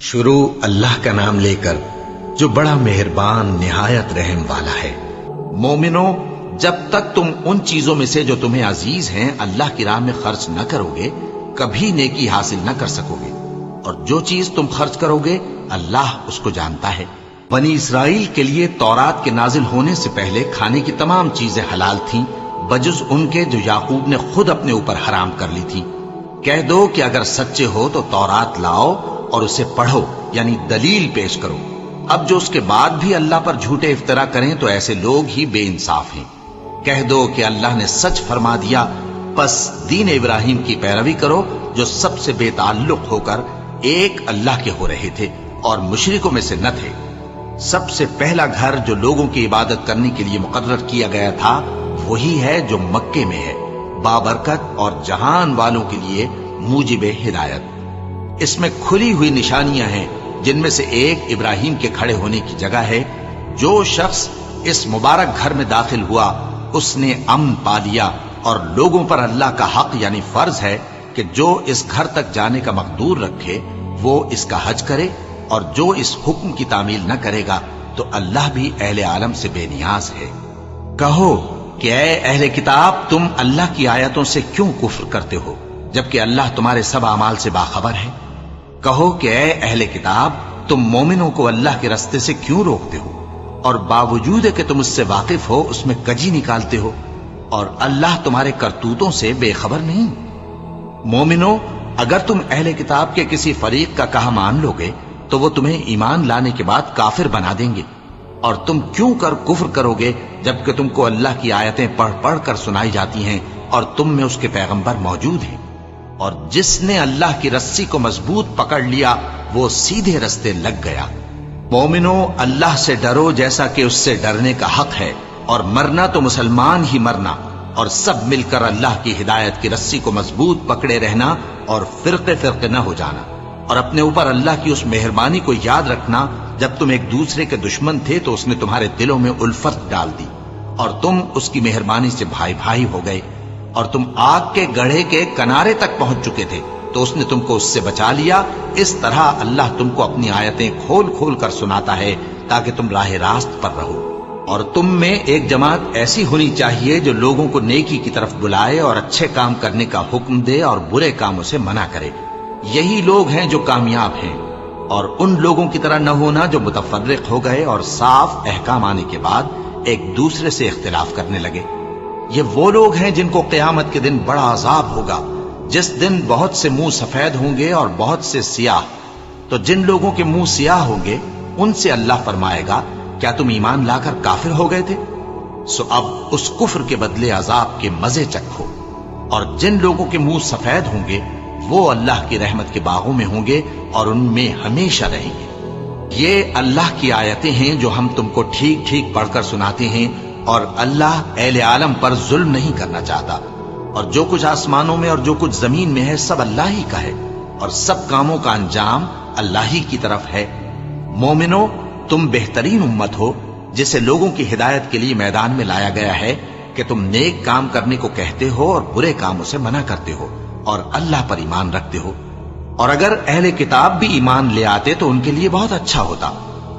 شروع اللہ کا نام لے کر جو بڑا مہربان نہایت رحم والا ہے۔ مومنو، جب تک تم ان چیزوں میں سے جو تمہیں عزیز ہیں اللہ کی راہ میں خرچ نہ کرو گے کبھی نیکی حاصل نہ کر سکو گے، اور جو چیز تم خرچ کرو گے اللہ اس کو جانتا ہے۔ بنی اسرائیل کے لیے تورات کے نازل ہونے سے پہلے کھانے کی تمام چیزیں حلال تھیں بجز ان کے جو یعقوب نے خود اپنے اوپر حرام کر لی تھی۔ کہہ دو کہ اگر سچے ہو تو تورات لاؤ اور اسے پڑھو، یعنی دلیل پیش کرو۔ اب جو اس کے بعد بھی اللہ پر جھوٹے افطرا کریں تو ایسے لوگ ہی بے انصاف ہیں۔ کہہ دو کہ اللہ نے سچ فرما دیا، پس دین ابراہیم کی پیروی کرو جو سب سے بے تعلق ہو کر ایک اللہ کے ہو رہے تھے اور مشرکوں میں سے نہ تھے۔ سب سے پہلا گھر جو لوگوں کی عبادت کرنے کے لیے مقرر کیا گیا تھا وہی ہے جو مکے میں ہے، بابرکت اور جہان والوں کے لیے موجب ہدایت۔ اس میں کھلی ہوئی نشانیاں ہیں جن میں سے ایک ابراہیم کے کھڑے ہونے کی جگہ ہے۔ جو شخص اس مبارک گھر میں داخل ہوا اس نے امن پا لیا، اور لوگوں پر اللہ کا حق یعنی فرض ہے کہ جو اس گھر تک جانے کا مقدور رکھے وہ اس کا حج کرے، اور جو اس حکم کی تعمیل نہ کرے گا تو اللہ بھی اہل عالم سے بے نیاز ہے۔ کہو کہ اے اہل کتاب، تم اللہ کی آیتوں سے کیوں کفر کرتے ہو جبکہ اللہ تمہارے سب اعمال سے باخبر ہے؟ کہو کہ اے اہل کتاب، تم مومنوں کو اللہ کے رستے سے کیوں روکتے ہو اور باوجود کہ تم اس سے واقف ہو اس میں کجی نکالتے ہو، اور اللہ تمہارے کرتوتوں سے بے خبر نہیں؟ مومنو، اگر تم اہل کتاب کے کسی فریق کا کہا مان لو گے تو وہ تمہیں ایمان لانے کے بعد کافر بنا دیں گے، اور تم کیوں کر کفر کرو گے جبکہ تم کو اللہ کی آیتیں پڑھ پڑھ کر سنائی جاتی ہیں اور تم میں اس کے پیغمبر موجود ہیں؟ اور جس نے اللہ کی رسی کو مضبوط پکڑ لیا وہ سیدھے رستے لگ گیا۔ مومنو، اللہ سے ڈرو جیسا کہ اس سے ڈرنے کا حق ہے، اور مرنا تو مسلمان ہی مرنا، اور سب مل کر اللہ کی ہدایت کی رسی کو مضبوط پکڑے رہنا اور فرقے فرقے نہ ہو جانا، اور اپنے اوپر اللہ کی اس مہربانی کو یاد رکھنا جب تم ایک دوسرے کے دشمن تھے تو اس نے تمہارے دلوں میں الفت ڈال دی اور تم اس کی مہربانی سے بھائی بھائی ہو گئے، اور تم آگ کے گڑھے کے کنارے تک پہنچ چکے تھے تو اس نے تم کو اس سے بچا لیا۔ اس طرح اللہ تم کو اپنی آیتیں کھول کھول کر سناتا ہے تاکہ تم راہ راست پر رہو۔ اور تم میں ایک جماعت ایسی ہونی چاہیے جو لوگوں کو نیکی کی طرف بلائے اور اچھے کام کرنے کا حکم دے اور برے کاموں سے منع کرے۔ یہی لوگ ہیں جو کامیاب ہیں، اور ان لوگوں کی طرح نہ ہونا جو متفرق ہو گئے اور صاف احکام آنے کے بعد ایک دوسرے سے اختلاف کرنے لگے۔ یہ وہ لوگ ہیں جن کو قیامت کے دن بڑا عذاب ہوگا، جس دن بہت سے منہ سفید ہوں گے اور بہت سے سیاہ۔ تو جن لوگوں کے منہ سیاہ ہوں گے ان سے اللہ فرمائے گا، کیا تم ایمان لا کر کافر ہو گئے تھے؟ سو اب اس کفر کے بدلے عذاب کے مزے چکھو۔ اور جن لوگوں کے منہ سفید ہوں گے وہ اللہ کی رحمت کے باغوں میں ہوں گے اور ان میں ہمیشہ رہیں گے۔ یہ اللہ کی آیتیں ہیں جو ہم تم کو ٹھیک ٹھیک پڑھ کر سناتے ہیں، اور اللہ اہل عالم پر ظلم نہیں کرنا چاہتا، اور جو کچھ آسمانوں میں اور جو کچھ زمین میں ہے سب اللہ ہی کا ہے، اور سب کاموں کا انجام اللہ ہی کی طرف ہے۔ مومنو، تم بہترین امت ہو جسے لوگوں کی ہدایت کے لیے میدان میں لایا گیا ہے کہ تم نیک کام کرنے کو کہتے ہو اور برے کاموں سے منع کرتے ہو اور اللہ پر ایمان رکھتے ہو۔ اور اگر اہل کتاب بھی ایمان لے آتے تو ان کے لیے بہت اچھا ہوتا،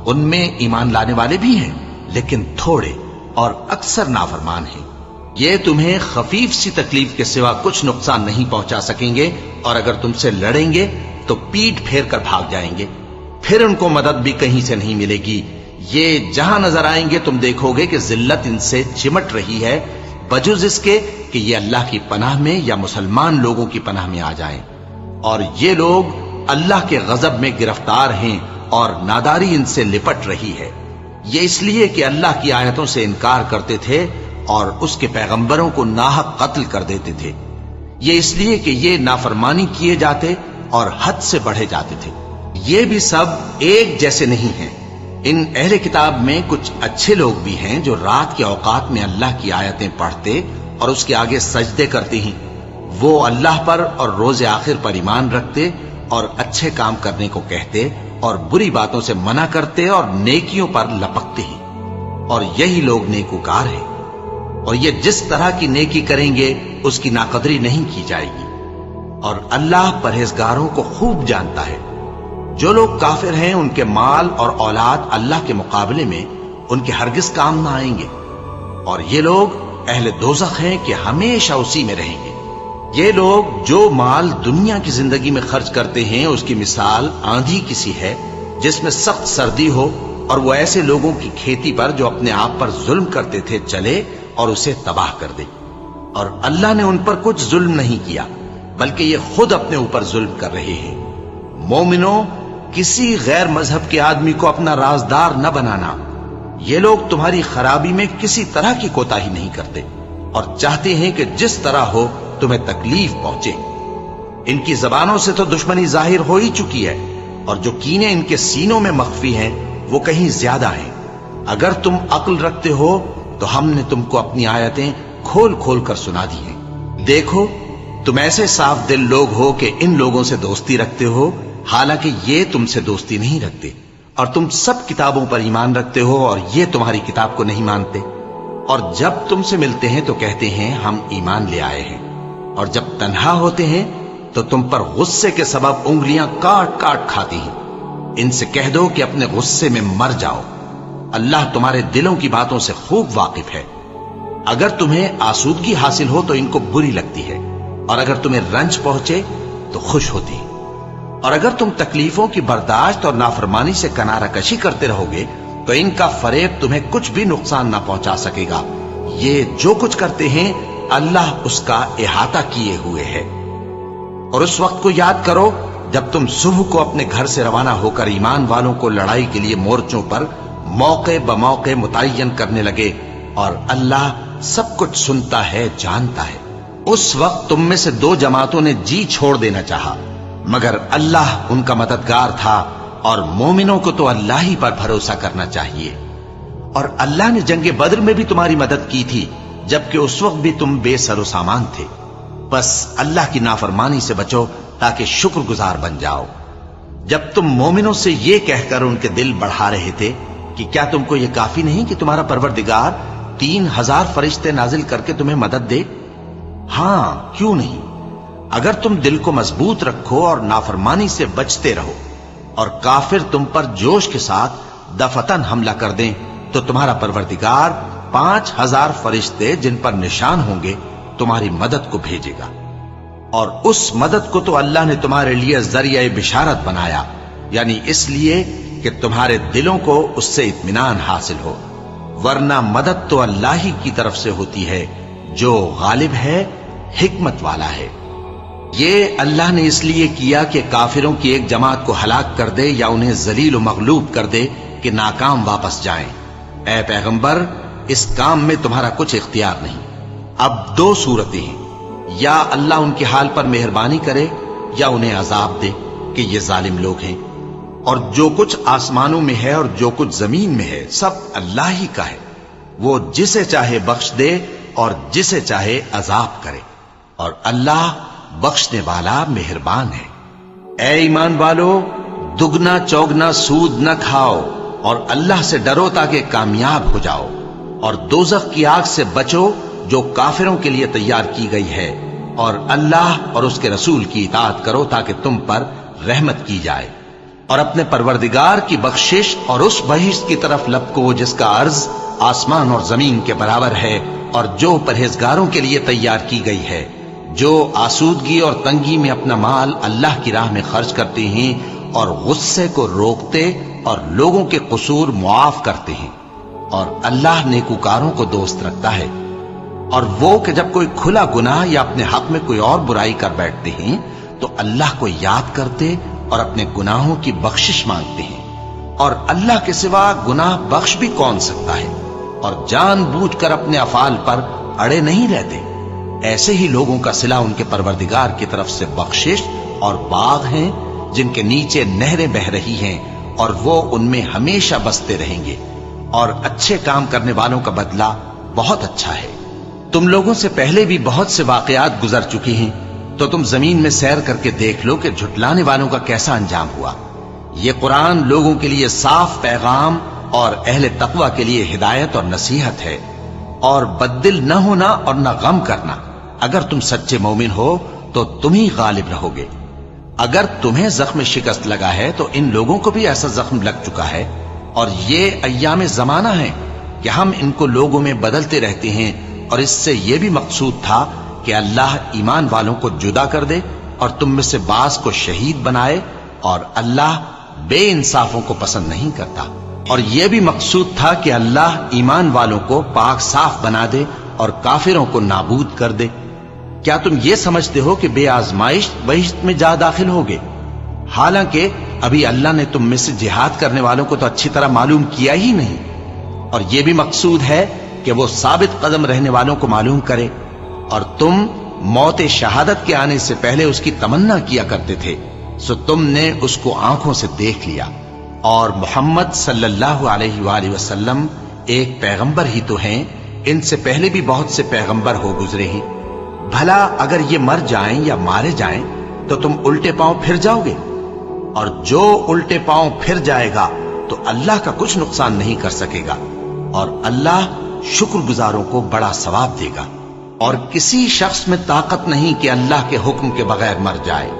ان میں ایمان لانے والے بھی ہیں لیکن تھوڑے اور اکثر نافرمان ہیں۔ یہ تمہیں خفیف سی تکلیف کے سوا کچھ نقصان نہیں پہنچا سکیں گے، اور اگر تم سے لڑیں گے تو پیٹ پھیر کر بھاگ جائیں گے، پھر ان کو مدد بھی کہیں سے نہیں ملے گی۔ یہ جہاں نظر آئیں گے تم دیکھو گے کہ ذلت ان سے چمٹ رہی ہے، بجز اس کے کہ یہ اللہ کی پناہ میں یا مسلمان لوگوں کی پناہ میں آ جائیں۔ اور یہ لوگ اللہ کے غضب میں گرفتار ہیں اور ناداری ان سے لپٹ رہی ہے۔ یہ اس لیے کہ اللہ کی آیتوں سے انکار کرتے تھے اور اس کے پیغمبروں کو ناحق قتل کر دیتے تھے۔ یہ اس لیے کہ یہ نافرمانی کیے جاتے اور حد سے بڑھے جاتے تھے۔ یہ بھی سب ایک جیسے نہیں ہیں۔ ان اہل کتاب میں کچھ اچھے لوگ بھی ہیں جو رات کے اوقات میں اللہ کی آیتیں پڑھتے اور اس کے آگے سجدے کرتے ہیں۔ وہ اللہ پر اور روز آخر پر ایمان رکھتے اور اچھے کام کرنے کو کہتے اور بری باتوں سے منع کرتے اور نیکیوں پر لپکتے ہیں، اور یہی لوگ نیکوکار ہیں۔ اور یہ جس طرح کی نیکی کریں گے اس کی ناقدری نہیں کی جائے گی، اور اللہ پرہیزگاروں کو خوب جانتا ہے۔ جو لوگ کافر ہیں ان کے مال اور اولاد اللہ کے مقابلے میں ان کے ہرگز کام نہ آئیں گے، اور یہ لوگ اہل دوزخ ہیں کہ ہمیشہ اسی میں رہیں گے۔ یہ لوگ جو مال دنیا کی زندگی میں خرچ کرتے ہیں اس کی مثال آندھی کسی ہے جس میں سخت سردی ہو، اور وہ ایسے لوگوں کی کھیتی پر جو اپنے آپ پر ظلم کرتے تھے چلے اور اسے تباہ کر دے۔ اور اللہ نے ان پر کچھ ظلم نہیں کیا بلکہ یہ خود اپنے اوپر ظلم کر رہے ہیں۔ مومنوں، کسی غیر مذہب کے آدمی کو اپنا رازدار نہ بنانا۔ یہ لوگ تمہاری خرابی میں کسی طرح کی کوتاہی نہیں کرتے اور چاہتے ہیں کہ جس طرح ہو تمہیں تکلیف پہنچے۔ ان کی زبانوں سے تو دشمنی ظاہر ہو ہی چکی ہے، اور جو کینے ان کے سینوں میں مخفی ہیں وہ کہیں زیادہ ہیں۔ اگر تم عقل رکھتے ہو تو ہم نے تم کو اپنی آیتیں کھول کھول کر سنا دی ہیں۔ دیکھو، تم ایسے صاف دل لوگ ہو کہ ان لوگوں سے دوستی رکھتے ہو، حالانکہ یہ تم سے دوستی نہیں رکھتے، اور تم سب کتابوں پر ایمان رکھتے ہو اور یہ تمہاری کتاب کو نہیں مانتے، اور جب تم سے ملتے ہیں تو کہتے ہیں ہم ایمان لے آئے ہیں، اور جب تنہا ہوتے ہیں تو تم پر غصے کے سبب انگلیاں کاٹ کاٹ کھاتی ہیں۔ ان سے کہہ دو کہ اپنے غصے میں مر جاؤ، اللہ تمہارے دلوں کی باتوں سے خوب واقف ہے۔ اگر تمہیں آسودگی حاصل ہو تو ان کو بری لگتی ہے، اور اگر تمہیں رنج پہنچے تو خوش ہوتی ہے، اور اگر تم تکلیفوں کی برداشت اور نافرمانی سے کنارہ کشی کرتے رہو گے تو ان کا فریب تمہیں کچھ بھی نقصان نہ پہنچا سکے گا۔ یہ جو کچھ کرتے ہیں اللہ اس کا احاطہ کیے ہوئے ہے۔ اور اس وقت کو یاد کرو جب تم صبح کو اپنے گھر سے روانہ ہو کر ایمان والوں کو لڑائی کے لیے مورچوں پر موقع بموقع متعین کرنے لگے، اور اللہ سب کچھ سنتا ہے، جانتا ہے۔ اس وقت تم میں سے دو جماعتوں نے جی چھوڑ دینا چاہا، مگر اللہ ان کا مددگار تھا، اور مومنوں کو تو اللہ ہی پر بھروسہ کرنا چاہیے۔ اور اللہ نے جنگ بدر میں بھی تمہاری مدد کی تھی جبکہ اس وقت بھی تم بے سر و سامان تھے۔ بس اللہ کی نافرمانی سے بچو تاکہ شکر گزار بن جاؤ۔ جب تم مومنوں سے یہ کہہ کر ان کے دل بڑھا رہے تھے کہ کیا تم کو یہ کافی نہیں کہ تمہارا پروردگار 3000 فرشتے نازل کر کے تمہیں مدد دے؟ ہاں، کیوں نہیں؟ اگر تم دل کو مضبوط رکھو اور نافرمانی سے بچتے رہو، اور کافر تم پر جوش کے ساتھ دفتن حملہ کر دیں تو تمہارا پروردگار 5000 فرشتے جن پر نشان ہوں گے تمہاری مدد کو بھیجے گا۔ اور اس مدد کو تو اللہ نے تمہارے لیے ذریعہ بشارت بنایا، یعنی اس لیے کہ تمہارے دلوں کو اس سے اطمینان حاصل ہو، ورنہ مدد تو اللہ ہی کی طرف سے ہوتی ہے جو غالب ہے، حکمت والا ہے۔ یہ اللہ نے اس لیے کیا کہ کافروں کی ایک جماعت کو ہلاک کر دے یا انہیں ذلیل و مغلوب کر دے کہ ناکام واپس جائیں۔ اے پیغمبر، اس کام میں تمہارا کچھ اختیار نہیں۔ اب دو صورتیں ہیں، یا اللہ ان کے حال پر مہربانی کرے یا انہیں عذاب دے کہ یہ ظالم لوگ ہیں۔ اور جو کچھ آسمانوں میں ہے اور جو کچھ زمین میں ہے سب اللہ ہی کا ہے، وہ جسے چاہے بخش دے اور جسے چاہے عذاب کرے، اور اللہ بخشنے والا مہربان ہے۔ اے ایمان والو، دگنا چوگنا سود نہ کھاؤ اور اللہ سے ڈرو تاکہ کامیاب ہو جاؤ، اور دوزخ کی آگ سے بچو جو کافروں کے لیے تیار کی گئی ہے، اور اللہ اور اس کے رسول کی اطاعت کرو تاکہ تم پر رحمت کی جائے، اور اپنے پروردگار کی بخشش اور اس بہشت کی طرف لپکو جس کا عرض آسمان اور زمین کے برابر ہے، اور جو پرہیزگاروں کے لیے تیار کی گئی ہے، جو آسودگی اور تنگی میں اپنا مال اللہ کی راہ میں خرچ کرتے ہیں اور غصے کو روکتے اور لوگوں کے قصور معاف کرتے ہیں، اور اللہ نیکوکاروں کو دوست رکھتا ہے۔ اور وہ کہ جب کوئی کھلا گناہ یا اپنے حق میں کوئی اور برائی کر بیٹھتے ہیں تو اللہ کو یاد کرتے اور اپنے گناہوں کی بخشش مانگتے ہیں، اور اللہ کے سوا گناہ بخش بھی کون سکتا ہے، اور جان بوجھ کر اپنے افعال پر اڑے نہیں رہتے۔ ایسے ہی لوگوں کا صلہ ان کے پروردگار کی طرف سے بخشش اور باغ ہیں جن کے نیچے نہریں بہ رہی ہیں، اور وہ ان میں ہمیشہ بستے رہیں گے، اور اچھے کام کرنے والوں کا بدلہ بہت اچھا ہے۔ تم لوگوں سے پہلے بھی بہت سے واقعات گزر چکی ہیں، تو تم زمین میں سیر کر کے دیکھ لو کہ جھٹلانے والوں کا کیسا انجام ہوا۔ یہ قرآن لوگوں کے لیے صاف پیغام اور اہل تقوی کے لیے ہدایت اور نصیحت ہے، اور بددل نہ ہونا اور نہ غم کرنا۔ اگر تم سچے مومن ہو تو تم ہی غالب رہو گے۔ اگر تمہیں زخم شکست لگا ہے تو ان لوگوں کو بھی ایسا زخم لگ چکا ہے، اور یہ ایام زمانہ ہیں کہ ہم ان کو لوگوں میں بدلتے رہتے ہیں، اور اس سے یہ بھی مقصود تھا کہ اللہ ایمان والوں کو جدا کر دے اور تم میں سے بعض کو شہید بنائے، اور اللہ بے انصافوں کو پسند نہیں کرتا۔ اور یہ بھی مقصود تھا کہ اللہ ایمان والوں کو پاک صاف بنا دے اور کافروں کو نابود کر دے۔ کیا تم یہ سمجھتے ہو کہ بے آزمائش بہشت میں جا داخل ہوگے؟ حالانکہ ابھی اللہ نے تم میں سے جہاد کرنے والوں کو تو اچھی طرح معلوم کیا ہی نہیں، اور یہ بھی مقصود ہے کہ وہ ثابت قدم رہنے والوں کو معلوم کرے، اور تم موت شہادت کے آنے سے پہلے اس کی تمنا کیا کرتے تھے، سو تم نے اس کو آنکھوں سے دیکھ لیا۔ اور محمد صلی اللہ علیہ وآلہ وسلم ایک پیغمبر ہی تو ہیں، ان سے پہلے بھی بہت سے پیغمبر ہو گزرے ہیں۔ بھلا اگر یہ مر جائیں یا مارے جائیں تو تم الٹے پاؤں پھر جاؤ گے؟ اور جو الٹے پاؤں پھر جائے گا تو اللہ کا کچھ نقصان نہیں کر سکے گا، اور اللہ شکر گزاروں کو بڑا ثواب دے گا۔ اور کسی شخص میں طاقت نہیں کہ اللہ کے حکم کے بغیر مر جائے،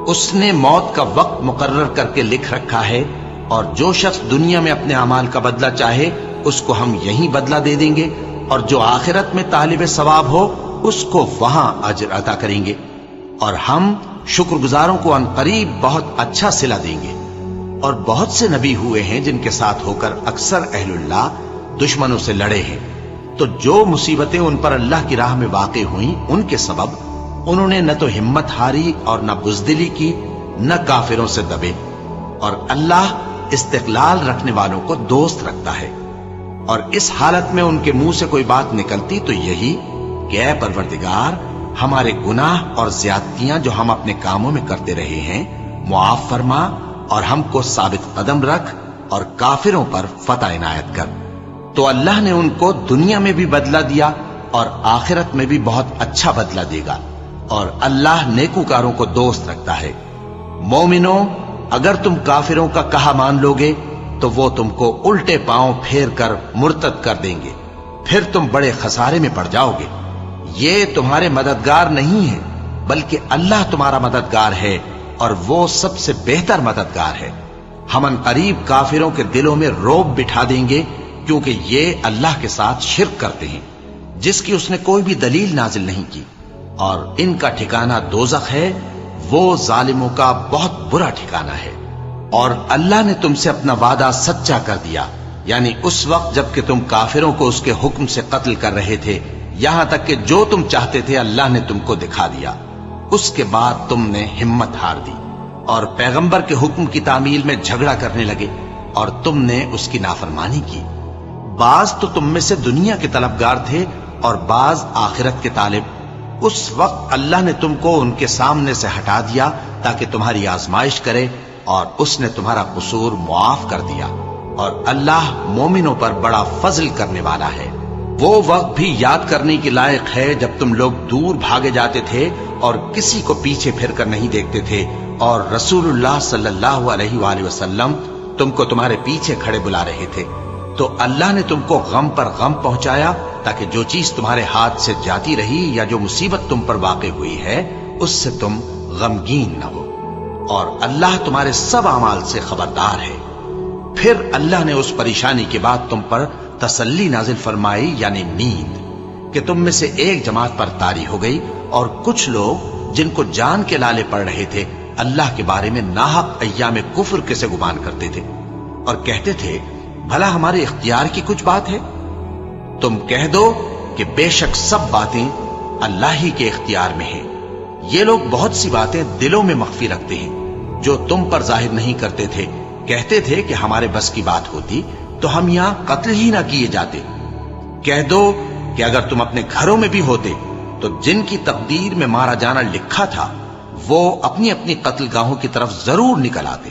اس نے موت کا وقت مقرر کر کے لکھ رکھا ہے، اور جو شخص دنیا میں اپنے اعمال کا بدلہ چاہے اس کو ہم یہیں بدلہ دے دیں گے، اور جو آخرت میں طالب ثواب ہو اس کو وہاں اجر عطا کریں گے، اور ہم شکر گزاروں کو عنقریب بہت اچھا صلہ دیں گے۔ اور بہت سے نبی ہوئے ہیں جن کے ساتھ ہو کر اکثر اہل اللہ دشمنوں سے لڑے ہیں، تو جو مصیبتیں ان پر اللہ کی راہ میں واقع ہوئیں ان کے سبب انہوں نے نہ تو ہمت ہاری اور نہ بزدلی کی، نہ کافروں سے دبے، اور اللہ استقلال رکھنے والوں کو دوست رکھتا ہے۔ اور اس حالت میں ان کے منہ سے کوئی بات نکلتی تو یہی کہ اے پروردگار، ہمارے گناہ اور زیادتیاں جو ہم اپنے کاموں میں کرتے رہے ہیں معاف فرما، اور ہم کو ثابت قدم رکھ اور کافروں پر فتح عنایت کر۔ تو اللہ نے ان کو دنیا میں بھی بدلہ دیا اور آخرت میں بھی بہت اچھا بدلہ دے گا، اور اللہ نیکوکاروں کو دوست رکھتا ہے۔ مومنوں، اگر تم کافروں کا کہا مان لوگے تو وہ تم کو الٹے پاؤں پھیر کر مرتد کر دیں گے، پھر تم بڑے خسارے میں پڑ جاؤ گے۔ یہ تمہارے مددگار نہیں ہے بلکہ اللہ تمہارا مددگار ہے، اور وہ سب سے بہتر مددگار ہے۔ ہم عنقریب کافروں کے دلوں میں رعب بٹھا دیں گے، کیونکہ یہ اللہ کے ساتھ شرک کرتے ہیں جس کی اس نے کوئی بھی دلیل نازل نہیں کی، اور ان کا ٹھکانہ دوزخ ہے، وہ ظالموں کا بہت برا ٹھکانہ ہے۔ اور اللہ نے تم سے اپنا وعدہ سچا کر دیا، یعنی اس وقت جب کہ تم کافروں کو اس کے حکم سے قتل کر رہے تھے، یہاں تک کہ جو تم چاہتے تھے اللہ نے تم کو دکھا دیا۔ اس کے بعد تم نے ہمت ہار دی اور پیغمبر کے حکم کی تعمیل میں جھگڑا کرنے لگے، اور تم نے اس کی نافرمانی کی۔ بعض تو تم میں سے دنیا کے طلبگار تھے اور بعض آخرت کے طالب۔ اس وقت اللہ نے تم کو ان کے سامنے سے ہٹا دیا تاکہ تمہاری آزمائش کرے، اور اس نے تمہارا قصور معاف کر دیا، اور اللہ مومنوں پر بڑا فضل کرنے والا ہے۔ وہ وقت بھی یاد کرنے کے لائق ہے جب تم لوگ دور بھاگے جاتے تھے اور کسی کو پیچھے پھر کر نہیں دیکھتے تھے، اور رسول اللہ صلی اللہ علیہ وآلہ وسلم تم کو تمہارے پیچھے کھڑے بلا رہے تھے، تو اللہ نے تم کو غم پر غم پہنچایا تاکہ جو چیز تمہارے ہاتھ سے جاتی رہی یا جو مصیبت تم پر واقع ہوئی ہے اس سے تم غمگین نہ ہو، اور اللہ تمہارے سب اعمال سے خبردار ہے۔ پھر اللہ نے اس پریشانی کے بعد تم پر تسلی نازل فرمائی، یعنی نیند، کہ تم میں سے ایک جماعت پر طاری ہو گئی، اور کچھ لوگ جن کو جان کے لالے پڑ رہے تھے اللہ کے بارے میں ناحق ایام کفر کے سے گمان کرتے تھے، اور کہتے تھے بھلا ہمارے اختیار کی کچھ بات ہے؟ تم کہہ دو کہ بے شک سب باتیں اللہ ہی کے اختیار میں ہیں۔ یہ لوگ بہت سی باتیں دلوں میں مخفی رکھتے ہیں جو تم پر ظاہر نہیں کرتے تھے۔ کہتے تھے کہ ہمارے بس کی بات ہوتی تو ہم یہاں قتل ہی نہ کیے جاتے۔ کہہ دو کہ اگر تم اپنے گھروں میں بھی ہوتے تو جن کی تقدیر میں مارا جانا لکھا تھا وہ اپنی اپنی قتل گاہوں کی طرف ضرور نکل آتے۔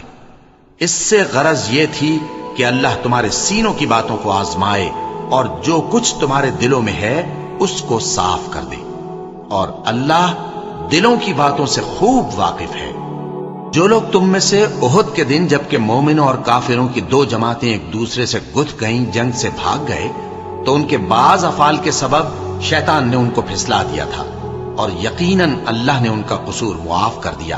اس سے غرض یہ تھی کہ اللہ تمہارے سینوں کی باتوں کو آزمائے اور جو کچھ تمہارے دلوں میں ہے اس کو صاف کر دے، اور اللہ دلوں کی باتوں سے خوب واقف ہے۔ جو لوگ تم میں سے احد کے دن جبکہ مومنوں اور کافروں کی دو جماعتیں ایک دوسرے سے گتھ گئیں جنگ سے بھاگ گئے تو ان کے بعض افعال کے سبب شیطان نے ان کو پھسلا دیا تھا، اور یقیناً اللہ نے ان کا قصور معاف کر دیا۔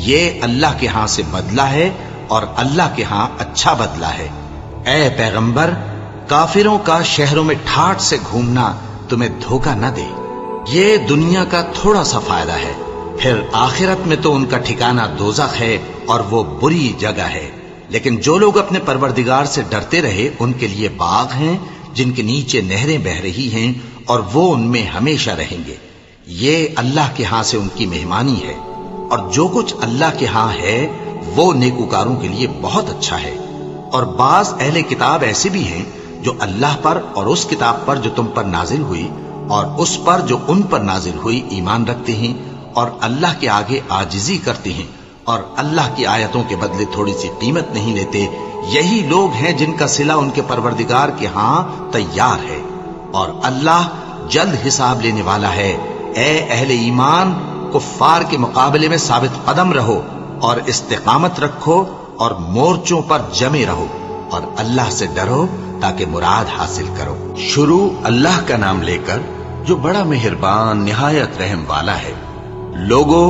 یہ اللہ کے ہاں سے بدلہ ہے اور اللہ کے ہاں اچھا بدلہ ہے۔ اے پیغمبر، کافروں کا شہروں میں ٹھاٹ سے گھومنا تمہیں دھوکہ نہ دے، یہ دنیا کا تھوڑا سا فائدہ ہے، پھر آخرت میں تو ان کا ٹھکانہ دوزخ ہے اور وہ بری جگہ ہے۔ لیکن جو لوگ اپنے پروردگار سے ڈرتے رہے ان کے لیے باغ ہیں جن کے نیچے نہریں بہ رہی ہیں اور وہ ان میں ہمیشہ رہیں گے، یہ اللہ کے ہاں سے ان کی مہمانی ہے، اور جو کچھ اللہ کے ہاں ہے وہ نیکوکاروں کے لیے بہت اچھا ہے۔ اور بعض اہل کتاب ایسے بھی ہیں جو اللہ پر اور اس کتاب پر جو تم پر نازل ہوئی اور اس پر جو ان پر نازل ہوئی ایمان رکھتے ہیں اور اللہ کے آگے عاجزی کرتے ہیں اور اللہ کی آیتوں کے بدلے تھوڑی سی قیمت نہیں لیتے، یہی لوگ ہیں جن کا صلہ ان کے پروردگار کے ہاں تیار ہے، اور اللہ جلد حساب لینے والا ہے۔ اے اہل ایمان، کفار کے مقابلے میں ثابت قدم رہو اور استقامت رکھو اور مورچوں پر جمے رہو اور اللہ سے ڈرو تاکہ مراد حاصل کرو۔ شروع اللہ کا نام لے کر جو بڑا مہربان نہایت رحم والا ہے۔ لوگو،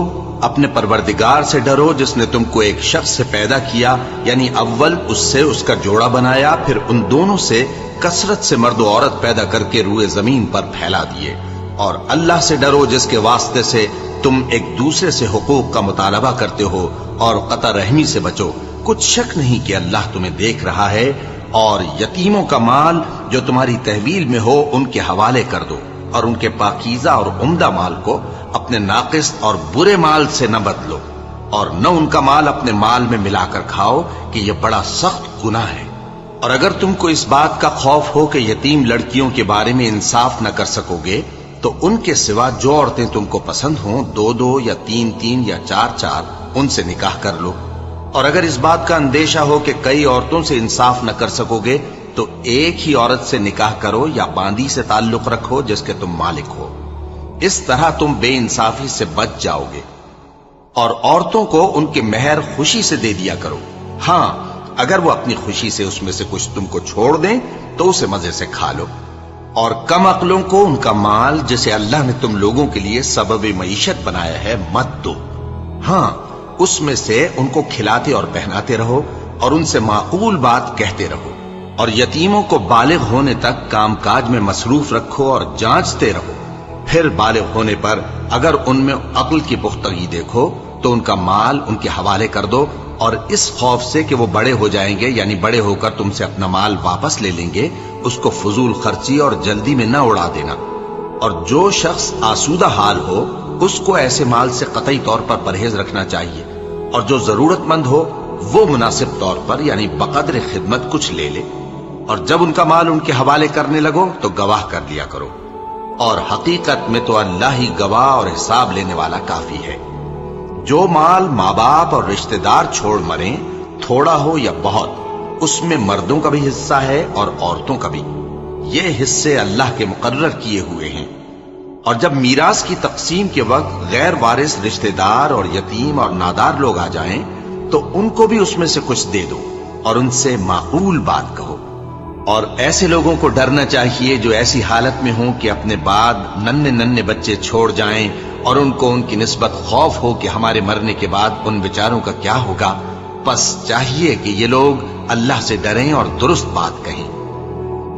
اپنے پروردگار سے ڈرو جس نے تم کو ایک شخص سے پیدا کیا، یعنی اول اس سے اس کا جوڑا بنایا، پھر ان دونوں سے کثرت سے مرد و عورت پیدا کر کے روئے زمین پر پھیلا دیے۔ اور اللہ سے ڈرو جس کے واسطے سے تم ایک دوسرے سے حقوق کا مطالبہ کرتے ہو، اور قطع رحمی سے بچو، کچھ شک نہیں کہ اللہ تمہیں دیکھ رہا ہے۔ اور یتیموں کا مال جو تمہاری تحویل میں ہو ان کے حوالے کر دو، اور ان کے پاکیزہ اور عمدہ مال کو اپنے ناقص اور برے مال سے نہ بدلو، اور نہ ان کا مال اپنے مال میں ملا کر کھاؤ کہ یہ بڑا سخت گناہ ہے۔ اور اگر تم کو اس بات کا خوف ہو کہ یتیم لڑکیوں کے بارے میں انصاف نہ کر سکو گے تو ان کے سوا جو عورتیں تم کو پسند ہوں، 2 یا 3 یا 4 ان سے نکاح کر لو۔ اور اگر اس بات کا اندیشہ ہو کہ کئی عورتوں سے انصاف نہ کر سکو گے تو ایک ہی عورت سے نکاح کرو یا باندی سے تعلق رکھو جس کے تم مالک ہو، اس طرح تم بے انصافی سے بچ جاؤ گے۔ اور عورتوں کو ان کے مہر خوشی سے دے دیا کرو، ہاں اگر وہ اپنی خوشی سے اس میں سے کچھ تم کو چھوڑ دیں تو اسے مزے سے کھا لو۔ اور کم عقلوں کو ان کا مال جسے اللہ نے تم لوگوں کے لیے سبب معیشت بنایا ہے مت دو، ہاں اس میں سے ان کو کھلاتے اور پہناتے رہو اور ان سے معقول بات کہتے رہو۔ اور یتیموں کو بالغ ہونے تک کام کاج میں مصروف رکھو اور جانچتے رہو، پھر بالغ ہونے پر اگر ان میں عقل کی پختگی دیکھو تو ان کا مال ان کے حوالے کر دو، اور اس خوف سے کہ وہ بڑے ہو جائیں گے، یعنی بڑے ہو کر تم سے اپنا مال واپس لے لیں گے، اس کو فضول خرچی اور جلدی میں نہ اڑا دینا۔ اور جو شخص آسودہ حال ہو اس کو ایسے مال سے قطعی طور پر پرہیز رکھنا چاہیے، اور جو ضرورت مند ہو وہ مناسب طور پر یعنی بقدر خدمت کچھ لے لے۔ اور جب ان کا مال ان کے حوالے کرنے لگو تو گواہ کر لیا کرو، اور حقیقت میں تو اللہ ہی گواہ اور حساب لینے والا کافی ہے۔ جو مال ماں باپ اور رشتہ دار چھوڑ مریں، تھوڑا ہو یا بہت، اس میں مردوں کا بھی حصہ ہے اور عورتوں کا بھی، یہ حصے اللہ کے مقرر کیے ہوئے ہیں۔ اور جب میراث کی تقسیم کے وقت غیر وارث رشتہ دار اور یتیم اور نادار لوگ آ جائیں تو ان کو بھی اس میں سے کچھ دے دو اور ان سے معقول بات کہو۔ اور ایسے لوگوں کو ڈرنا چاہیے جو ایسی حالت میں ہوں کہ اپنے بعد ننھے بچے چھوڑ جائیں اور ان کو ان کی نسبت خوف ہو کہ ہمارے مرنے کے بعد ان بیچاروں کا کیا ہوگا۔ پس چاہیے کہ یہ لوگ اللہ سے ڈریں اور درست بات کہیں۔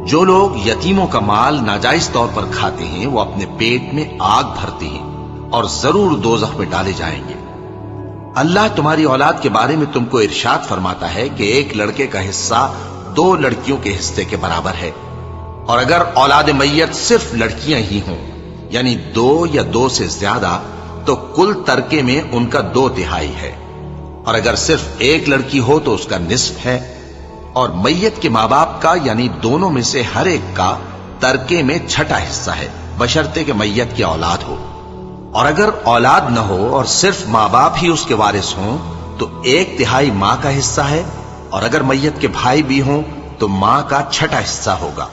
جو لوگ یتیموں کا مال ناجائز طور پر کھاتے ہیں وہ اپنے پیٹ میں آگ بھرتے ہیں اور ضرور دوزخ میں ڈالے جائیں گے۔ اللہ تمہاری اولاد کے بارے میں تم کو ارشاد فرماتا ہے کہ ایک لڑکے کا حصہ 2 لڑکیوں کے حصے کے برابر ہے، اور اگر اولاد میت صرف لڑکیاں ہی ہوں یعنی 2 یا 2 سے زیادہ تو کل ترکے میں ان کا 2/3 ہے، اور اگر صرف ایک لڑکی ہو تو اس کا نصف ہے، اور میت کے ماں باپ کا یعنی دونوں میں سے ہر ایک کا ترکے میں 6واں حصہ ہے، بشرطے کہ میت کی اولاد ہو۔ اور اگر اولاد نہ ہو اور صرف ماں باپ ہی اس کے وارث ہوں تو 1/3 ماں کا حصہ ہے، اور اگر میت کے بھائی بھی ہوں تو ماں کا 6واں حصہ ہوگا۔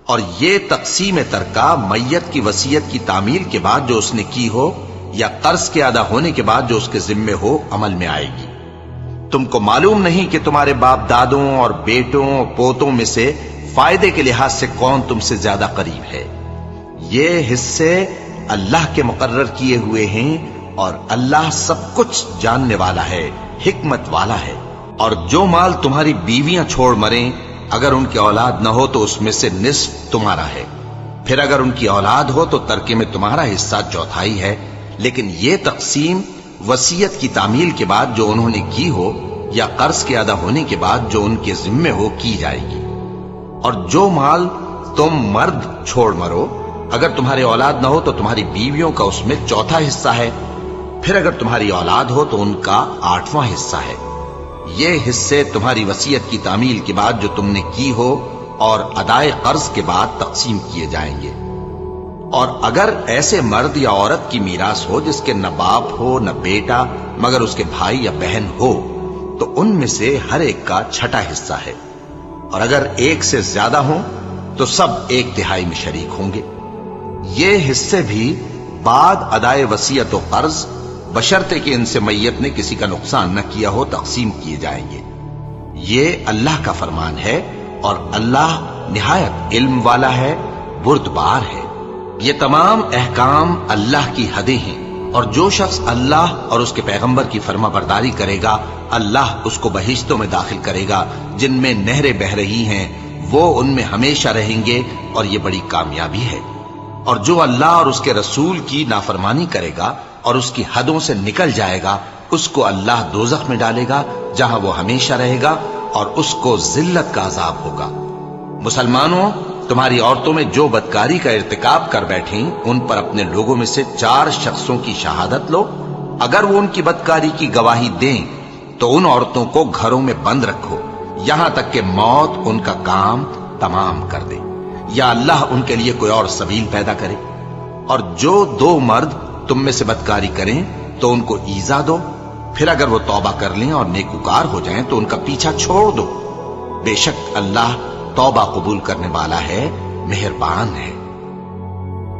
اور یہ تقسیم ترکہ میت کی وصیت کی تعمیل کے بعد جو اس نے کی ہو یا قرض کے ادا ہونے کے بعد جو اس کے ذمے ہو عمل میں آئے گی۔ تم کو معلوم نہیں کہ تمہارے باپ دادوں اور بیٹوں اور پوتوں میں سے فائدے کے لحاظ سے کون تم سے زیادہ قریب ہے۔ یہ حصے اللہ کے مقرر کیے ہوئے ہیں اور اللہ سب کچھ جاننے والا ہے، حکمت والا ہے۔ اور جو مال تمہاری بیویاں چھوڑ مریں، اگر ان کی اولاد نہ ہو تو اس میں سے نصف تمہارا ہے، پھر اگر ان کی اولاد ہو تو ترکے میں تمہارا حصہ چوتھائی ہے، لیکن یہ تقسیم وصیت کی تعمیل کے بعد جو انہوں نے کی ہو یا قرض کے ادا ہونے کے بعد جو ان کے ذمے ہو کی جائے گی۔ اور جو مال تم مرد چھوڑ مرو، اگر تمہاری اولاد نہ ہو تو تمہاری بیویوں کا اس میں چوتھا حصہ ہے، پھر اگر تمہاری اولاد ہو تو ان کا 8واں حصہ ہے۔ یہ حصے تمہاری وصیت کی تعمیل کے بعد جو تم نے کی ہو اور ادائے قرض کے بعد تقسیم کیے جائیں گے۔ اور اگر ایسے مرد یا عورت کی میراث ہو جس کے نہ باپ ہو نہ بیٹا مگر اس کے بھائی یا بہن ہو، تو ان میں سے ہر ایک کا 6واں حصہ ہے، اور اگر ایک سے زیادہ ہوں تو سب 1/3 میں شریک ہوں گے۔ یہ حصے بھی بعد ادائے وصیت و قرض بشرطے کہ ان سے میت نے کسی کا نقصان نہ کیا ہو تقسیم کیے جائیں گے۔ یہ اللہ کا فرمان ہے اور اللہ نہایت علم والا ہے، بردبار ہے۔ یہ تمام احکام اللہ کی حدیں ہیں، اور جو شخص اللہ اور اس کے پیغمبر کی فرما برداری کرے گا اللہ اس کو بہشتوں میں داخل کرے گا جن میں نہریں بہ رہی ہیں، وہ ان میں ہمیشہ رہیں گے، اور یہ بڑی کامیابی ہے۔ اور جو اللہ اور اس کے رسول کی نافرمانی کرے گا اور اس کی حدوں سے نکل جائے گا، اس کو اللہ دوزخ میں ڈالے گا جہاں وہ ہمیشہ رہے گا، اور اس کو ذلت کا عذاب ہوگا۔ مسلمانوں، تمہاری عورتوں میں جو بدکاری کا ارتکاب کر بیٹھیں ان پر اپنے لوگوں میں سے 4 شخصوں کی شہادت لو۔ اگر وہ ان کی بدکاری کی گواہی دیں تو ان عورتوں کو گھروں میں بند رکھو یہاں تک کہ موت ان کا کام تمام کر دے، یا اللہ ان کے لیے کوئی اور سبیل پیدا کرے۔ اور جو 2 مرد تم میں سے بدکاری کریں تو ان کو ایذا دو، پھر اگر وہ توبہ کر لیں اور نیکوکار ہو جائیں تو ان کا پیچھا چھوڑ دو۔ بے شک اللہ توبہ قبول کرنے والا ہے، مہربان ہے۔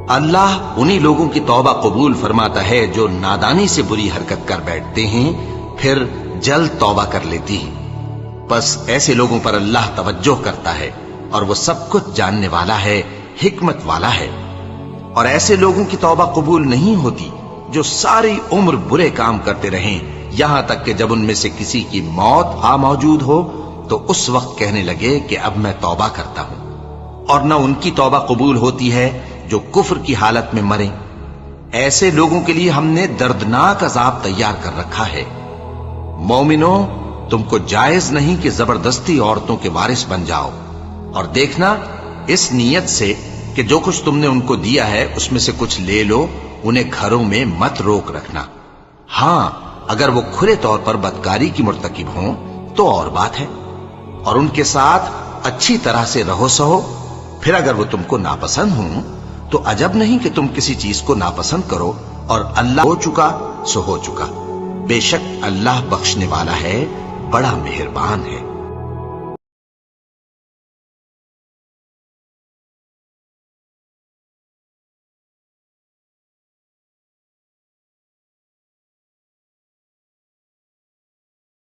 اللہ انہی لوگوں کی توبہ قبول فرماتا ہے جو نادانی سے بری حرکت کر بیٹھتے ہیں پھر جلد توبہ کر لیتی ہیں، بس ایسے لوگوں پر اللہ توجہ کرتا ہے اور وہ سب کچھ جاننے والا ہے، حکمت والا ہے۔ اور ایسے لوگوں کی توبہ قبول نہیں ہوتی جو ساری عمر برے کام کرتے رہیں یہاں تک کہ جب ان میں سے کسی کی موت آ موجود ہو تو اس وقت کہنے لگے کہ اب میں توبہ کرتا ہوں۔ اور نہ ان کی توبہ قبول ہوتی ہے جو کفر کی حالت میں مریں۔ ایسے لوگوں کے لیے ہم نے دردناک عذاب تیار کر رکھا ہے۔ مومنوں، تم کو جائز نہیں کہ زبردستی عورتوں کے وارث بن جاؤ، اور دیکھنا اس نیت سے کہ جو کچھ تم نے ان کو دیا ہے اس میں سے کچھ لے لو، انہیں گھروں میں مت روک رکھنا۔ ہاں، اگر وہ کھلے طور پر بدکاری کی مرتکب ہوں تو اور بات ہے، اور ان کے ساتھ اچھی طرح سے رہو سہو۔ پھر اگر وہ تم کو ناپسند ہوں تو عجب نہیں کہ تم کسی چیز کو ناپسند کرو، اور اللہ ہو چکا سو ہو چکا، بے شک اللہ بخشنے والا ہے، بڑا مہربان ہے۔